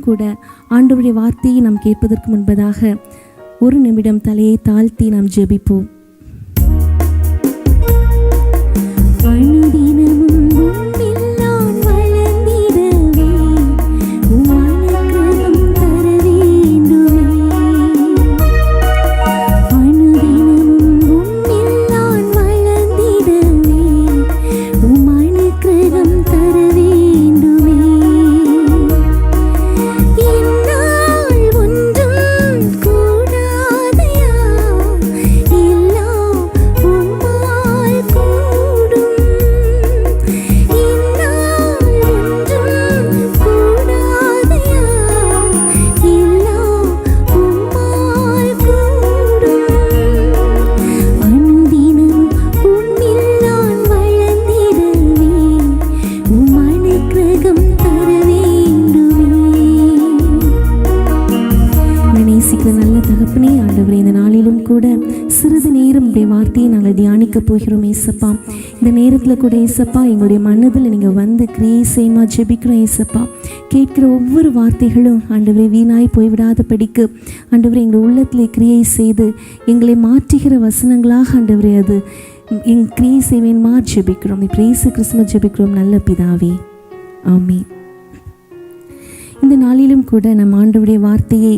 கூட ஆண்டவருடைய வார்த்தையை நாம் கேட்பதற்கு முன்பதாக ஒரு நிமிடம் தலையை தாழ்த்தி நாம் ஜெபிப்போம். சிறிது நேரம் உடைய வார்த்தையை நாங்கள் தியானிக்க போகிறோம் ஏசப்பா. இந்த நேரத்தில் கூட ஏசப்பா எங்களுடைய மனதில் நீங்கள் வந்து கிரியை செய்யுமா ஜெபிக்கிறோம் ஏசப்பா. கேட்கிற ஒவ்வொரு வார்த்தைகளும் ஆண்டவரை வீணாய் போய்விடாத படிக்கு ஆண்டவரை எங்கள் உள்ளத்தில் கிரியை செய்து எங்களை மாற்றுகிற வசனங்களாக ஆண்டவரை அது கிரியை செய்வேன்மா ஜெபிக்கிறோம். இப்போ இயேசு கிறிஸ்துவை ஜெபிக்கிறோம் நல்ல பிதாவே, ஆமென். இந்த நாளிலும் கூட நம் ஆண்டவருடைய வார்த்தையை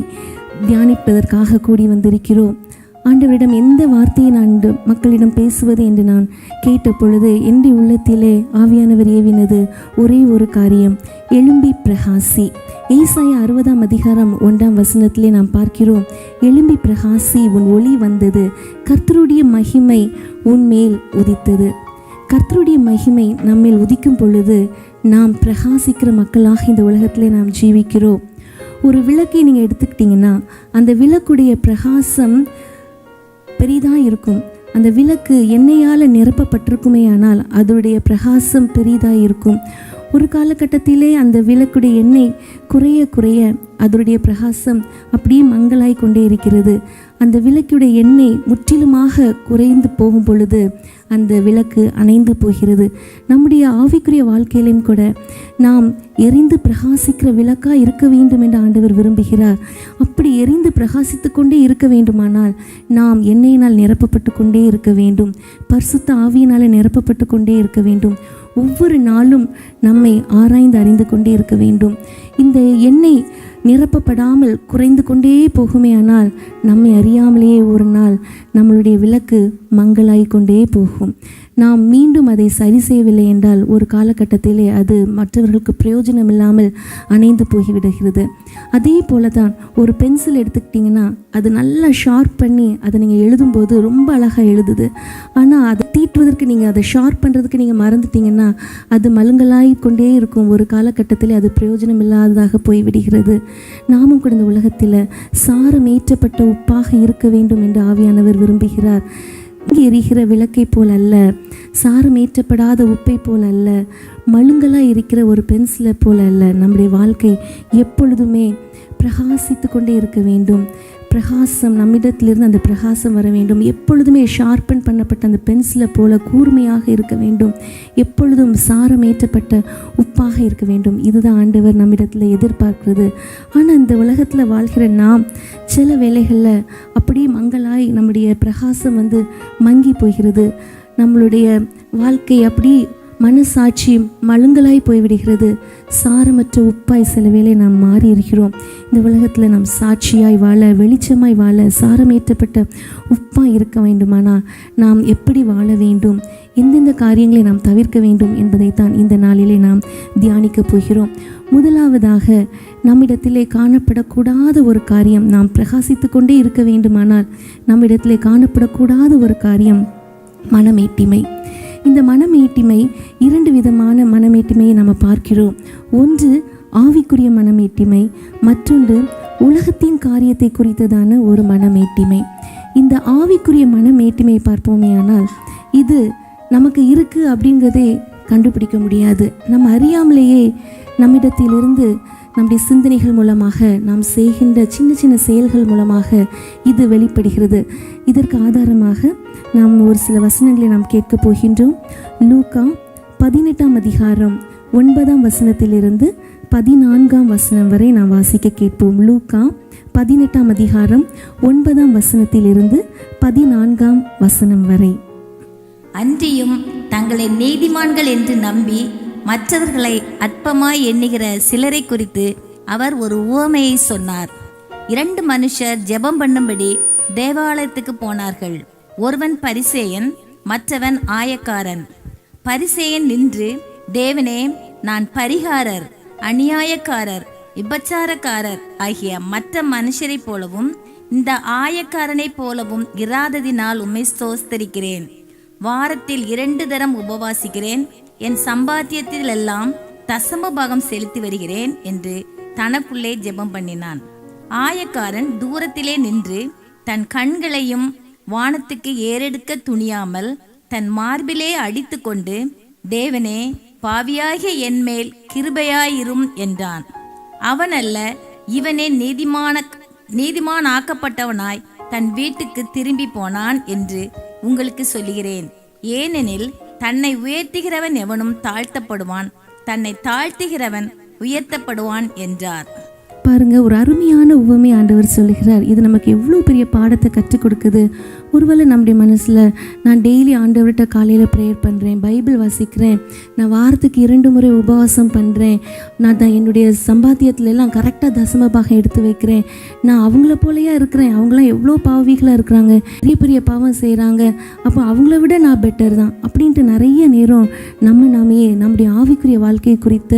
தியானிப்பதற்காக கூடி வந்திருக்கிறோம். ஆண்டவரிடம் எந்த வார்த்தையை நான் மக்களிடம் பேசுவது என்று நான் கேட்ட பொழுது என்னுடைய உள்ளத்திலே ஆவியானவர் ஏவினது ஒரே ஒரு காரியம், எழும்பி பிரகாசி. ஏசாயா 60ஆம் அதிகாரம் 1ஆம் வசனத்திலே நாம் பார்க்கிறோம், எழும்பி பிரகாசி, உன் ஒளி வந்தது, கர்த்தருடைய மகிமை உன்மேல் உதித்தது. கர்த்தருடைய மகிமை நம்மேல் உதிக்கும் பொழுது நாம் பிரகாசிக்கிற மக்களாக இந்த உலகத்திலே நாம் ஜீவிக்கிறோம். ஒரு விளக்கை நீங்கள் எடுத்துக்கிட்டிங்கன்னா அந்த விளக்குடைய பிரகாசம் பெரிதாக இருக்கும். அந்த விளக்கு எண்ணெயால் நிரப்பப்பட்டிருக்குமே ஆனால் அதோடைய பிரகாசம் பெரிதாக இருக்கும். ஒரு காலகட்டத்திலே அந்த விளக்குடைய எண்ணெய் குறைய குறைய அதனுடைய பிரகாசம் அப்படியே மங்களாய் கொண்டே இருக்கிறது. அந்த விளக்குடைய எண்ணெய் முற்றிலுமாக குறைந்து போகும் பொழுது அந்த விளக்கு அணைந்து போகிறது. நம்முடைய ஆவிக்குரிய வாழ்க்கையிலும் கூட நாம் எரிந்து பிரகாசிக்கிற விளக்காக இருக்க வேண்டும் என்று ஆண்டவர் விரும்புகிறார். அப்படி எரிந்து பிரகாசித்து கொண்டே இருக்க வேண்டுமானால் நாம் எண்ணெயினால் நிரப்பப்பட்டு கொண்டே இருக்க வேண்டும், பரிசுத்த ஆவியினால் நிரப்பப்பட்டு கொண்டே இருக்க வேண்டும். ஒவ்வொரு நாளும் நம்மை ஆராய்ந்து அறிந்து கொண்டே இருக்க வேண்டும். இந்த எண்ணெய் நிரப்பப்படாமல் குறைந்து கொண்டே போகுமே ஆனால் நம்மை அறியாமலேயே ஒரு நாள் நம்மளுடைய விளக்கு மங்களாய் கொண்டே போகும். நாம் மீண்டும் அதை சரி செய்யவில்லை என்றால் ஒரு காலகட்டத்திலே அது மற்றவர்களுக்கு பிரயோஜனம் இல்லாமல் அணைந்து போய்விடுகிறது. அதே போல தான் ஒரு பென்சில் எடுத்துக்கிட்டிங்கன்னா அது நல்லா ஷார்ப் பண்ணி அதை நீங்கள் எழுதும்போது ரொம்ப அழகாக எழுதுது. ஆனால் அதை தீட்டுவதற்கு நீங்கள் அதை ஷார்ப் பண்ணுறதுக்கு நீங்கள் மறந்துட்டிங்கன்னா அது மழுங்கலாய் கொண்டே இருக்கும். ஒரு காலகட்டத்தில் அது பிரயோஜனம் இல்லாததாக போய்விடுகிறது. நாமும் கூட இந்த உலகத்தில் சாரமேற்றப்பட்ட உப்பாக இருக்க வேண்டும் என்று ஆவியானவர் விரும்புகிறார். இங்கே எரிகிற விளக்கை போல் அல்ல, சாரமேற்றப்படாத உப்பை போல் அல்ல, மழுங்கலாக இருக்கிற ஒரு பென்சிலை போல் அல்ல. நம்முடைய வாழ்க்கை எப்பொழுதுமே பிரகாசித்து கொண்டே இருக்க வேண்டும். பிரகாசம் நம்மிடத்திலிருந்து அந்த பிரகாசம் வர வேண்டும். எப்பொழுதுமே ஷார்பன் பண்ணப்பட்ட அந்த பென்சிலை போல கூர்மையாக இருக்க வேண்டும். எப்பொழுதும் சாரமேற்றப்பட்ட உப்பாக இருக்க வேண்டும். இதுதான் ஆண்டவர் நம்மிடத்தில் எதிர்பார்க்கிறது. ஆனால் இந்த உலகத்தில் வாழ்கிற நாம் சில வேளைகளில் அப்படியே மங்களாய் நம்முடைய பிரகாசம் மங்கி போகிறது. நம்மளுடைய வாழ்க்கை அப்படி மனசாட்சி மழுங்கலாய் போய்விடுகிறது. சாரமற்ற உப்பாய் சில வேளை நாம் மாறி இருக்கிறோம். இந்த உலகத்தில் நாம் சாட்சியாய் வாழ, வெளிச்சமாய் வாழ, சாரமேற்றப்பட்ட உப்பாய் இருக்க வேண்டுமானால் நாம் எப்படி வாழ வேண்டும், எந்தெந்த காரியங்களை நாம் தவிர்க்க வேண்டும் என்பதைத்தான் இந்த நாளிலே நாம் தியானிக்க போகிறோம். முதலாவதாக நம்மிடத்திலே காணப்படக்கூடாத ஒரு காரியம், நாம் பிரகாசித்து கொண்டே இருக்க வேண்டுமானால் நம்மிடத்திலே காணப்படக்கூடாத ஒரு காரியம் மனமேட்டிமை. இந்த மனமேட்டிமை 2 விதமான மனமேட்டிமையை நம்ம பார்க்கிறோம். ஒன்று ஆவிக்குரிய மனமேட்டிமை, மற்றொன்று உலகத்தின் காரியத்தை குறித்ததான ஒரு மனமேட்டிமை. இந்த ஆவிக்குரிய மனமேட்டிமை பார்ப்போமே ஆனால் இது நமக்கு இருக்குது அப்படிங்கிறதே கண்டுபிடிக்க முடியாது. நம்ம அறியாமலேயே நம்மிடத்திலிருந்து நம்முடைய சிந்தனைகள் மூலமாக நாம் செய்கின்ற சின்ன சின்ன செயல்கள் மூலமாக இது வெளிப்படுகிறது. இதற்கு ஆதாரமாக நாம் ஒரு சில வசனங்களை நாம் கேட்க போகின்றோம். லூக்கா 18ஆம் அதிகாரம் 9ஆம் வசனத்திலிருந்து 14ஆம் வசனம் வரை நாம் வாசிக்க கேட்போம். லூக்கா 18ஆம் அதிகாரம் 9ஆம் வசனத்திலிருந்து 14ஆம் வசனம் வரை. அன்றியும் தங்களை நீதிமான்கள் என்று நம்பி மற்றவர்களை அற்பமாய் எண்ணுகிற சிலரை குறித்து அவர் ஒரு உவமையை சொன்னார். 2 மனுஷர் ஜெபம் பண்ணும்படி தேவாலயத்துக்கு போனார்கள். ஒருவன் பரிசேயன், மற்றவன் ஆயக்காரன். பரிசேயன் நின்று, தேவனே, நான் பரிகாரர், அநியாயக்காரர், விபச்சாரக்காரர் ஆகிய மற்ற மனுஷரைப் போலவும் இந்த ஆயக்காரனைப் போலவும் இராததினால் உம்மை ஸ்தோத்திரிக்கிறேன். வாரத்தில் 2 தரம் உபவாசிக்கிறேன். என் சம்பாத்தியத்திலெல்லாம் தசம பாகம் செலுத்தி வருகிறேன் என்று தனக்குள்ளே ஜெபம் பண்ணினான். ஆயக்காரன் தூரத்திலே நின்று தன் கண்களையும் வானத்துக்கு ஏறெடுக்க துணியாமல் தன் மார்பிலே அடித்து கொண்டு, தேவனே, பாவியாகிய என்மேல் கிருபையாயிரும் என்றான். அவனல்ல, இவனே நீதிமானாக்கப்பட்டவனாய் தன் வீட்டுக்கு திரும்பி போனான் என்று உங்களுக்கு சொல்லுகிறேன். ஏனெனில் தன்னை உயர்த்துகிறவன் எவனும் தாழ்த்தப்படுவான், தன்னை தாழ்த்துகிறவன் உயர்த்தப்படுவான் என்றார். பாருங்க, ஒரு அருமையான உவமை ஆண்டவர் சொல்லுகிறார். இது நமக்கு எவ்வளோ பெரிய பாடத்தை கற்றுக் கொடுக்குது. ஒருவேளை நம்முடைய மனசில் நான் டெய்லி ஆண்டவர்கிட்ட காலையில் ப்ரேயர் பண்ணுறேன், பைபிள் வாசிக்கிறேன், நான் வாரத்துக்கு 2 முறை உபவாசம் பண்ணுறேன், நான் தான் என்னுடைய சம்பாத்தியத்துல எல்லாம் கரெக்டாக தசமபாகம் எடுத்து வைக்கிறேன், நான் அவங்கள போலையா இருக்கிறேன், அவங்களாம் எவ்வளோ பாவிகளாக இருக்கிறாங்க, பெரிய பெரிய பாவம் செய்கிறாங்க, அப்போ அவங்கள விட நான் பெட்டர் தான் அப்படின்ட்டு நிறைய நேரம் நாமையே நம்முடைய ஆவிக்குரிய வாழ்க்கை குறித்த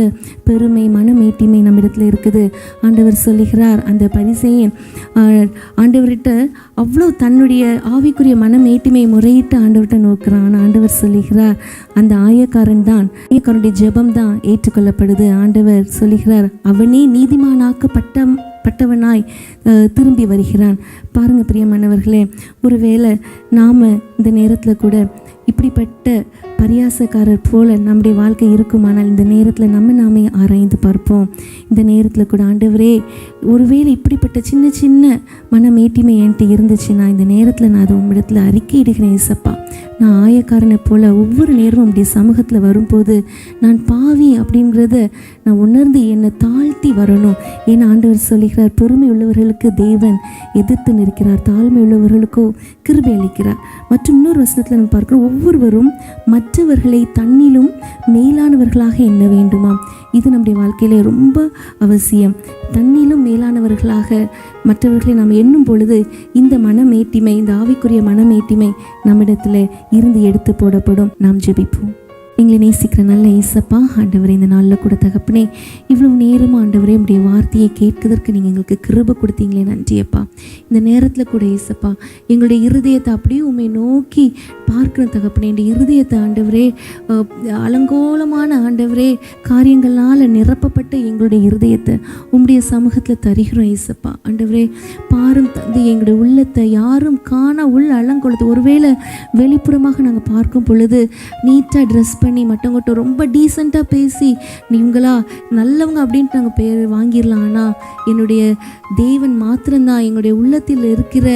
பெருமை, மனமேட்டிமை நம்மிடத்தில் இருக்குது. ஆண்டவர் சொல்லுகிறார், அந்த பரிசேயன் ஆண்டவர்கிட்ட அவ்வளோ தன்னுடைய ஆவிக்குரிய மனமேட்டிமை முறையிட்டு ஆண்டவர்கிட்ட நோக்குறான். ஆண்டவர் சொல்லுகிறார், அந்த ஆயக்காரன் தான், ஆயக்காரனுடைய ஜெபம் தான் ஏற்றுக்கொள்ளப்படுது. ஆண்டவர் சொல்லுகிறார், அவனே நீதிமானாக்கப்பட்டவனாய் திரும்பி வருகிறான். பாருங்க பிரியமானவர்களே, ஒருவேளை நாம் இந்த நேரத்தில் கூட இப்படிப்பட்ட பரியாசக்காரர் போல நம்முடைய வாழ்க்கை இருக்குமானால் இந்த நேரத்தில் நாமே ஆராய்ந்து பார்ப்போம். இந்த நேரத்தில் கூட ஆண்டவரே, ஒருவேளை இப்படிப்பட்ட சின்ன சின்ன மனமேட்டிமை என்கிட்ட இருந்துச்சுன்னா இந்த நேரத்தில் நான் அதை உம்மிடத்தில் அறிக்கையிடுகிறேன். ஏசப்பா, நான் ஆயக்காரனை போல ஒவ்வொரு நேரமும் உம்முடைய சமூகத்தில் வரும்போது நான் பாவி அப்படிங்கிறத நான் உணர்ந்து என்னை தாழ்த்தி வரணும். ஏன்னா ஆண்டவர் சொல்லுகிறார், பெருமை உள்ளவர்களுக்கு தேவன் எதிர்த்து நிற்கிறார், தாழ்மை உள்ளவர்களுக்கோ கிருபை அளிக்கிறார். மற்றும் இன்னொரு வசனத்தில் நம்ம பார்க்கிறோம், ஒவ்வொருவரும் மற்றவர்களை தன்னிலும் மேலானவர்களாக எண்ண வேண்டுமாம். இது நம்முடைய வாழ்க்கையில ரொம்ப அவசியம். தன்னிலும் மேலானவர்களாக மற்றவர்களை நாம் எண்ணும் பொழுது இந்த மனமேட்டிமை, இந்த ஆவிக்குரிய மனமேட்டிமை நம்மிடத்தில் இருந்து எடுத்து போடப்படும். நாம் ஜெபிப்போம். எங்களை நேசிக்கிற நல்ல ஏசப்பா, ஆண்டவரே, இந்த நாளில் கூட தகப்பனே, இவ்வளவு நேரமாக ஆண்டவரே உடைய வார்த்தையை கேட்கறதுக்கு நீங்கள் எங்களுக்கு கிருபை கொடுத்தீங்களே, நன்றியப்பா. இந்த நேரத்தில் கூட ஏசப்பா, எங்களுடைய இருதயத்தை அப்படியே உண்மை நோக்கி பார்க்கணும் தகப்பனே. என் இருதயத்தை ஆண்டவரே, அலங்கோலமான ஆண்டவரே காரியங்களால் நிரப்பப்பட்ட எங்களுடைய இருதயத்தை உம்முடைய சமூகத்தில் தருகிறோம் ஏசப்பா. ஆண்டவரே, பாரும் தந்தை, எங்களுடைய உள்ளத்தை யாரும் காண உள்ள அலங்கோலத்தை ஒருவேளை வெளிப்புறமாக நாங்கள் பார்க்கும் பொழுது நீட்டாக ட்ரெஸ் பண்ணி மற்றவங்கள்ட்ட ரொம்ப டீசெண்டாக பேசி நீங்களா நல்லவங்க அப்படின்ட்டு நாங்கள் பேர் வாங்கிடலாம். ஆனால் என்னுடைய தேவன் மாத்திரம்தான் எங்களுடைய உள்ளத்தில் இருக்கிற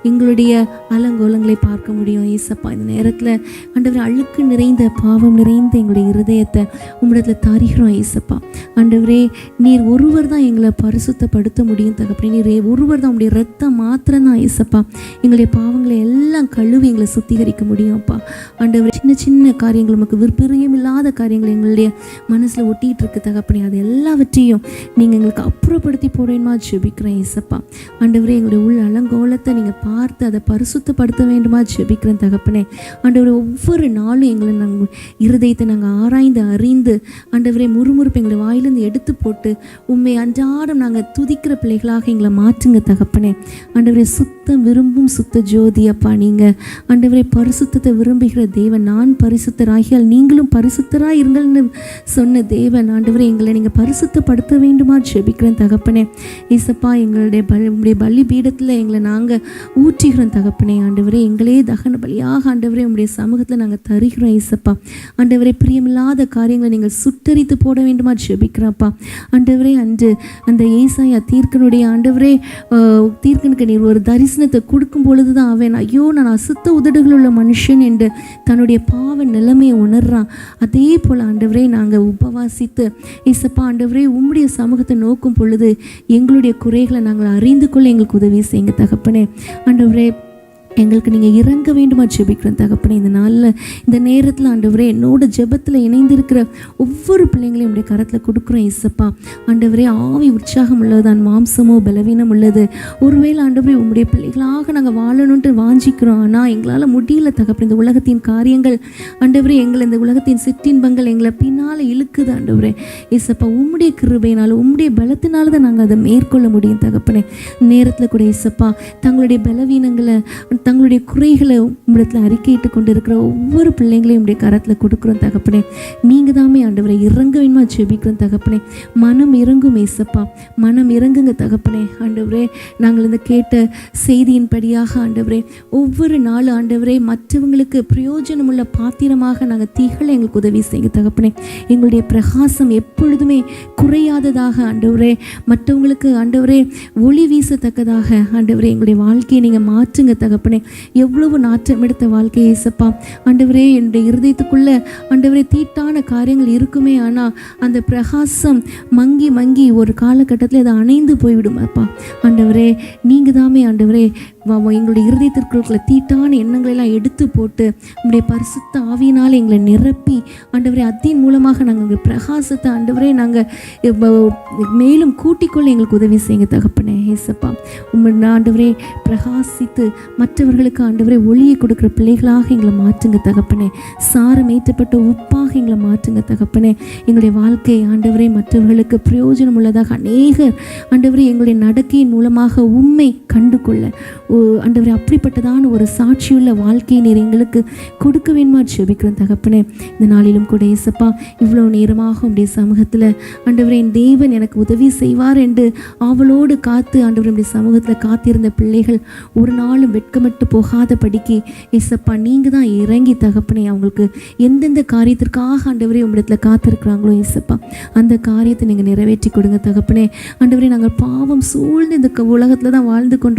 எங்களுடைய அலங்கோலங்களை பார்க்க முடியும் ஏசப்பா. இந்த நேரத்தில் ஆண்டவர், அழுக்கு நிறைந்த பாவம் நிறைந்த எங்களுடைய இருதயத்தை உம்மிடத்தில் தருகிறோம் ஏசப்பா. ஆண்டவரே, நீர் ஒருவர் தான் எங்களை பரிசுத்தப்படுத்த முடியும் தகப்பனே. நீர் ஒருவர் தான், உங்களுடைய ரத்தம் மாத்திரம்தான் ஏசப்பா எங்களுடைய பாவங்களை எல்லாம் கழுவி எங்களை சுத்திகரிக்க முடியும்ப்பா. ஆண்டவர், சின்ன சின்ன காரியங்கள் நமக்கு பிரியமில்லாத காரியங்கள் எங்களுடைய மனசில் ஒட்டிகிட்டு இருக்கு தகப்பனே, அது எல்லாவற்றையும் நீங்கள் எங்களுக்கு அப்புறப்படுத்தி போடுவேன்மா ஜெபிக்கிறேன் ஏசப்பா. ஆண்டவரே, எங்களுடைய உள்ள அலங்கோலத்தை நீங்கள் பார்த்து அதை பரிசுத்தப்படுத்த வேண்டுமா ஜெபிக்கிறேன் தகப்பனே. ஆண்டவரே, ஒவ்வொரு நாளும் எங்களை நாங்கள் இருதயத்தை நாங்கள் ஆராய்ந்து அறிந்து ஆண்டவரே முறுமுறுப்பு எங்களை வாயிலிருந்து எடுத்து போட்டு உண்மை அன்றாடம் நாங்கள் துதிக்கிற பிள்ளைகளாக எங்களை மாற்றுங்க தகப்பனே. ஆண்டவரே, சுத்தம் விரும்பும் சுத்த ஜோதி அப்பா நீங்கள். ஆண்டவரே, பரிசுத்தத்தை விரும்புகிற தேவன், நான் பரிசுத்தராகியால் நீங்களும் பரிசுத்தராக இருங்கள்னு சொன்ன தேவன். ஆண்டவரே, எங்களை நீங்கள் பரிசுத்தப்படுத்த வேண்டுமா ஜெபிக்கிறேன் தகப்பனே. ஏசப்பா, எங்களுடைய பலி பீடத்தில் எங்களை நாங்கள் ஊற்றுகிறோம் தகப்பனே. ஆண்டவரே, எங்களே தகன பலியாக ஆண்டவரே உங்களுடைய சமூகத்தில் நாங்கள் தருகிறோம் ஏசப்பா. ஆண்டவரே, பிரியமில்லாத காரியங்களை நீங்கள் சுட்டரித்து போட வேண்டுமா ஜெபிக்கிறப்பா. ஆண்டவரே, அன்று அந்த ஏசாயா தீர்க்கனுடைய ஆண்டவரே தீர்க்கனுக்கு நீர் ஒரு தரிசனம் தரிசனத்தை கொடுக்கும் பொழுது தான் அவன் ஐயோ நான் அசுத்த உதடுகள் உள்ள மனுஷன் என்று தன்னுடைய பாவ நிலைமையை உணர்றான். அதே போல் ஆண்டவரே நாங்கள் உபவாசித்து இசப்பா ஆண்டவரே உம்முடைய சமூகத்தை நோக்கும் பொழுது எங்களுடைய குறைகளை நாங்கள் அறிந்து கொள்ள எங்களுக்கு உதவி செய்யுங்க தகப்பனே. ஆண்டவரே எங்களுக்கு நீங்கள் இறங்க வேண்டுமா ஜெபிக்கிறோம் தகப்பனே. இந்த நாளில் இந்த நேரத்தில் ஆண்டவரே என்னோட ஜெபத்தில் இணைந்திருக்கிற ஒவ்வொரு பிள்ளைங்களையும் உடைய கரத்தில் கொடுக்குறோம் இசப்பா. ஆண்டவரே ஆவி உற்சாகம் உள்ளதுதான், மாம்சமோ பலவீனம் உள்ளது. ஒருவேளை ஆண்டவரே உம்முடைய பிள்ளைகளாக நாங்கள் வாழணுன்ட்டு வாஞ்சிக்கிறோம், ஆனால் எங்களால் முடியல தகப்பனே. இந்த உலகத்தின் காரியங்கள் ஆண்டவரே எங்களை இந்த உலகத்தின் சிற்றின்பங்கள் எங்களை பின்னால் இழுக்குது ஆண்டவரே. இசப்பா உம்முடைய கிருபையினால் உம்முடைய பலத்தினால தான் நாங்கள் அதை மேற்கொள்ள முடியும் தகப்பனே. நேரத்தில் கூட இசப்பா தங்களுடைய பலவீனங்களை தங்களுடைய குறைகளை உம்மிடத்தில் அறிக்கையிட்டு கொண்டு இருக்கிற ஒவ்வொரு பிள்ளைங்களையும் உடைய கரத்தில் கொடுக்குறோம் தகப்பனே. நீங்கள் தாமே ஆண்டவரை இறங்க வேணுமா ஜெபிக்கிறோம் தகப்பனே. மனம் இறங்கும் ஏசப்பா, மனம் இறங்குங்க தகப்பனே. ஆண்டவரே நாங்கள் இந்த கேட்ட செய்தியின்படியாக ஆண்டவரே ஒவ்வொரு நாள் ஆண்டவரே மற்றவங்களுக்கு பிரயோஜனமுள்ள பாத்திரமாக நாங்கள் திகழ எங்களுக்கு உதவி செய்யுங்க தகப்பனே. எங்களுடைய பிரகாசம் எப்பொழுதுமே குறையாததாக ஆண்டவரே, மற்றவங்களுக்கு ஆண்டவரே ஒளி வீசத்தக்கதாக ஆண்டவரே எங்களுடைய வாழ்க்கையை நீங்கள் மாற்றுங்க தகப்பனே. எவ்வளவு நாற்றம் எடுத்த வாழ்க்கை ஏசப்பா ஆண்டவரே. என்னுடைய இருதயத்துக்குள்ள ஆண்டவரே தீட்டான காரியங்கள் இருக்குமே, ஆனால் அந்த பிரகாசம் மங்கி மங்கி ஒரு காலகட்டத்தில் அதை அணைந்து போய்விடும் அப்பா. ஆண்டவரே நீங்கள் தாமே ஆண்டவரே எங்களுடைய இருதயத்திற்குள்ள தீட்டான எண்ணங்களெல்லாம் எடுத்து போட்டு உங்களுடைய பரிசுத்த ஆவியினால் எங்களை நிரப்பி ஆண்டவரே அதன் மூலமாக நாங்கள் பிரகாசத்தை ஆண்டவரே நாங்கள் மேலும் கூட்டிக்கொள்ள எங்களுக்கு உதவி செய்யுங்க தகப்பனே. ஏசப்பா ஆண்டவரே பிரகாசித்து மற்றவர்களுக்கு ஆண்டவரே ஒளியை கொடுக்குற பிள்ளைகளாக எங்களை மாற்றுங்க தகப்பனே. சாரம் ஏற்றப்பட்ட உப்பாக எங்களை மாற்றுங்க தகப்பனே. எங்களுடைய வாழ்க்கை ஆண்டவரே மற்றவர்களுக்கு பிரயோஜனம் உள்ளதாக அநேகர் ஆண்டவரே எங்களுடைய நடக்கையின் மூலமாக உண்மை கண்டு கொள்ள ஆண்டவரே அப்படிப்பட்டதான ஒரு சாட்சியுள்ள வாழ்க்கையை நீர் எங்களுக்கு கொடுக்க வேணுமா ஜெபிக்கிறோம் தகப்பனே. இந்த நாளிலும் கூட ஏசப்பா இவ்வளோ நேரமாக உடைய சமூகத்தில் ஆண்டவரே என் தேவன் எனக்கு உதவி செய்வார் என்று ஆவலோடு காத்து ஆண்டவரே உடைய சமூகத்தில் காத்திருந்த பிள்ளைகள் ஒரு நாளும் வெட்கமட்டு போகாத படிக்கு ஏசப்பா நீங்கள் தான் இறங்கி தகப்பனே அவங்களுக்கு எந்தெந்த காரியத்திற்காக ஆண்டவரே உம்மிடத்தில் காத்திருக்கிறாங்களோ ஏசப்பா அந்த காரியத்தை நீங்கள் நிறைவேற்றி கொடுங்க தகப்பனே. ஆண்டவரே நாங்கள் பாவம் சூழ்ந்து இந்த உலகத்தில் தான் வாழ்ந்து கொண்டு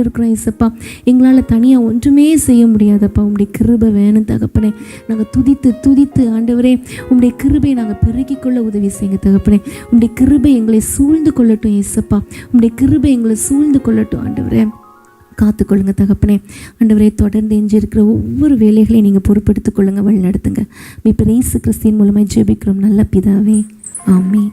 இருக்கிறோம் ஏசப்பா. எங்களால் தனியாக ஒன்றுமே செய்ய முடியாதப்பா. உம்முடைய கிருபை வேணும் தகப்பனே. நாங்கள் துதித்து ஆண்டவரே உம்முடைய கிருபை நாங்கள் பெருக்கிக் கொள்ள உதவி செய்யுங்க தகப்பனே. உம்முடைய கிருபை எங்களை சூழ்ந்து கொள்ளட்டும் ஏசப்பா. உம்முடைய கிருபை எங்களை சூழ்ந்து கொள்ளட்டும் ஆண்டவரே. காத்துக்கொள்ளுங்க தகப்பனே. ஆண்டவரே தொடர்ந்து எஞ்சிருக்கிற ஒவ்வொரு வேலைகளையும் நீங்கள் பொறுப்பெடுத்துக் கொள்ளுங்க, வழி நடத்துங்க. மீட்பர் இயேசு கிறிஸ்துவின் மூலமாய் ஜெபிக்கிறோம் நல்ல பிதாவே, ஆமென்.